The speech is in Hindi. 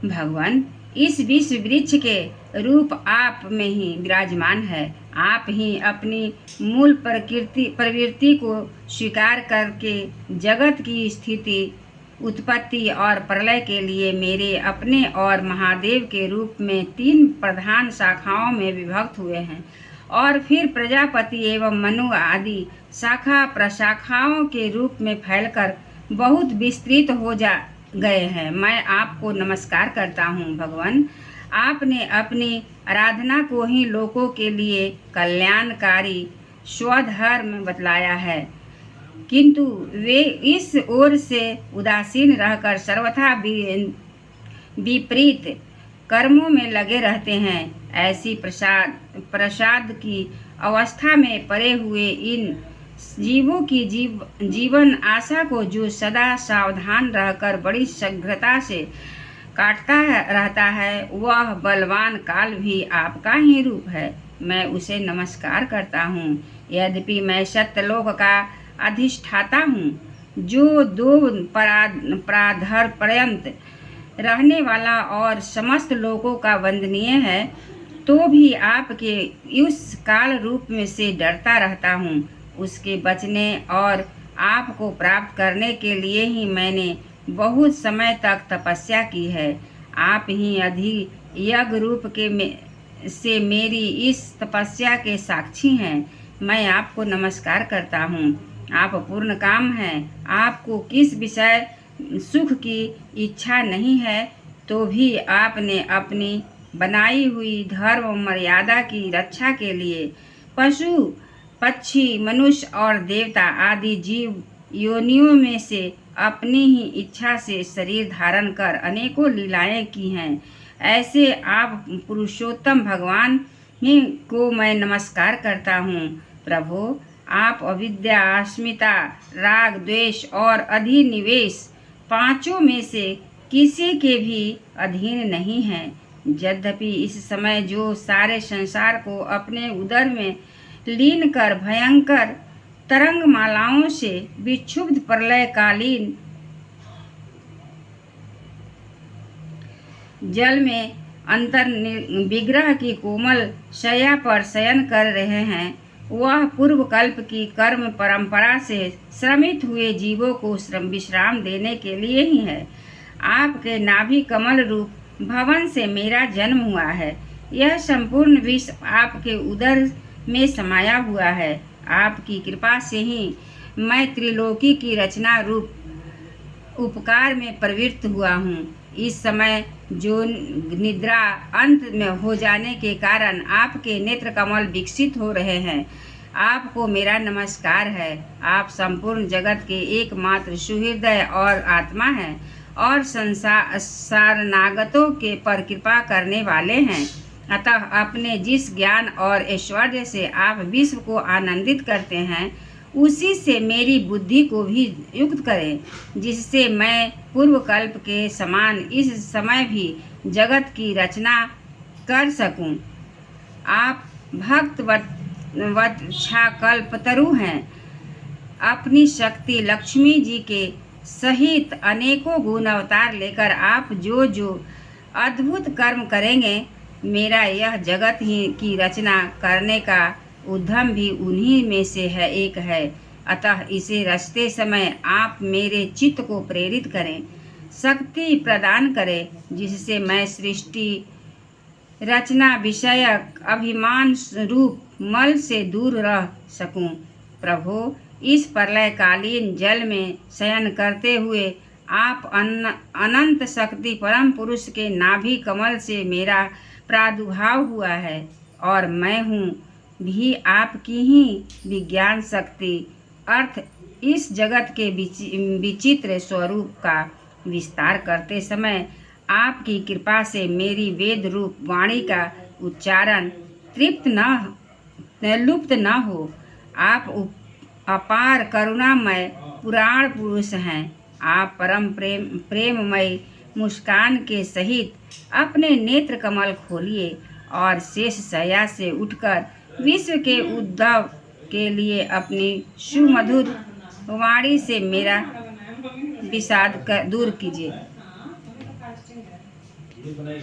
भगवान, इस विश्व वृक्ष के रूप आप में ही विराजमान है। आप ही अपनी मूल प्रवृत्ति को स्वीकार करके जगत की स्थिति, उत्पत्ति और प्रलय के लिए मेरे अपने और महादेव के रूप में 3 प्रधान शाखाओं में विभक्त हुए हैं और फिर प्रजापति एवं मनु आदि शाखा प्रशाखाओं के रूप में फैलकर बहुत विस्तृत हो गए हैं। मैं आपको नमस्कार करता हूँ भगवान। आपने अपनी आराधना को ही लोगों के लिए कल्याणकारी स्वधर्म बतलाया है, किंतु वे इस ओर से उदासीन रहकर सर्वथा विपरीत कर्मों में लगे रहते हैं। ऐसी प्रसाद की अवस्था में पड़े हुए इन जीवों की जीवन आशा को जो सदा सावधान रहकर बड़ी शीघ्रता से काटता रहता है, वह बलवान काल भी आपका ही रूप है। मैं उसे नमस्कार करता हूँ। यद्यपि मैं सत्यलोक का अधिष्ठाता हूँ, जो 2 प्राधर पर्यंत रहने वाला और समस्त लोगों का वंदनीय है, तो भी आपके उस काल रूप में से डरता रहता हूँ। उसके बचने और आपको प्राप्त करने के लिए ही मैंने बहुत समय तक तपस्या की है। आप ही अधिक यज्ञ रूप से मेरी इस तपस्या के साक्षी हैं। मैं आपको नमस्कार करता हूँ। आप पूर्ण काम हैं। आपको किस विषय सुख की इच्छा नहीं है, तो भी आपने अपनी बनाई हुई धर्म मर्यादा की रक्षा के लिए पशु, पक्षी, मनुष्य और देवता आदि जीव योनियों में से अपनी ही इच्छा से शरीर धारण कर अनेकों लीलाएं की हैं। ऐसे आप पुरुषोत्तम भगवान ही को मैं नमस्कार करता हूँ। प्रभु, आप अविद्या, अस्मिता, राग, द्वेष और अधिनिवेश 5 में से किसी के भी अधीन नहीं हैं। यद्यपि इस समय जो सारे संसार को अपने उदर में लीन कर भयंकर तरंगमालाओं से विक्षुब्ध प्रलयकालीन जल में अंतर विग्रह की कोमल शैया पर शयन कर रहे हैं, वह पूर्व कल्प की कर्म परंपरा से श्रमित हुए जीवों को विश्राम देने के लिए ही है। आपके नाभि कमल रूप भवन से मेरा जन्म हुआ है। यह संपूर्ण विश्व आपके उदर में समाया हुआ है। आपकी कृपा से ही मैं त्रिलोकी की रचना रूप उपकार में प्रवृत्त हुआ हूँ। इस समय जो निद्रा अंत में हो जाने के कारण आपके नेत्र कमल विकसित हो रहे हैं, आपको मेरा नमस्कार है। आप संपूर्ण जगत के एकमात्र सुहृदय और आत्मा हैं और संसार नागतों के पर कृपा करने वाले हैं। अतः अपने जिस ज्ञान और ऐश्वर्य से आप विश्व को आनंदित करते हैं, उसी से मेरी बुद्धि को भी युक्त करें, जिससे मैं पूर्व कल्प के समान इस समय भी जगत की रचना कर सकूं। आप भक्त वत्सा कल्पतरु हैं। अपनी शक्ति लक्ष्मी जी के सहित अनेकों गुण अवतार लेकर आप जो जो अद्भुत कर्म करेंगे, मेरा यह जगत ही की रचना करने का उद्यम भी उन्हीं में से एक है। अतः इसे रचते समय आप मेरे चित्त को प्रेरित करें, शक्ति प्रदान करें, जिससे मैं सृष्टि रचना विषयक अभिमान रूप मल से दूर रह सकूं। प्रभु, इस प्रलयकालीन जल में शयन करते हुए आप अनंत शक्ति परम पुरुष के नाभि कमल से मेरा प्रादुर्भाव हुआ है और मैं हूँ भी आपकी ही विज्ञान शक्ति अर्थ इस जगत के विचित्र स्वरूप का विस्तार करते समय आपकी कृपा से मेरी वेद रूप वाणी का उच्चारण लुप्त न हो। आप अपार करुणामय पुराण पुरुष हैं। आप परम प्रेममय मुस्कान के सहित अपने नेत्र कमल खोलिए और शेष शैया से उठकर विश्व के उद्भव के लिए अपनी सुमधुर वाणी से मेरा विषाद दूर कीजिए। ये बनाई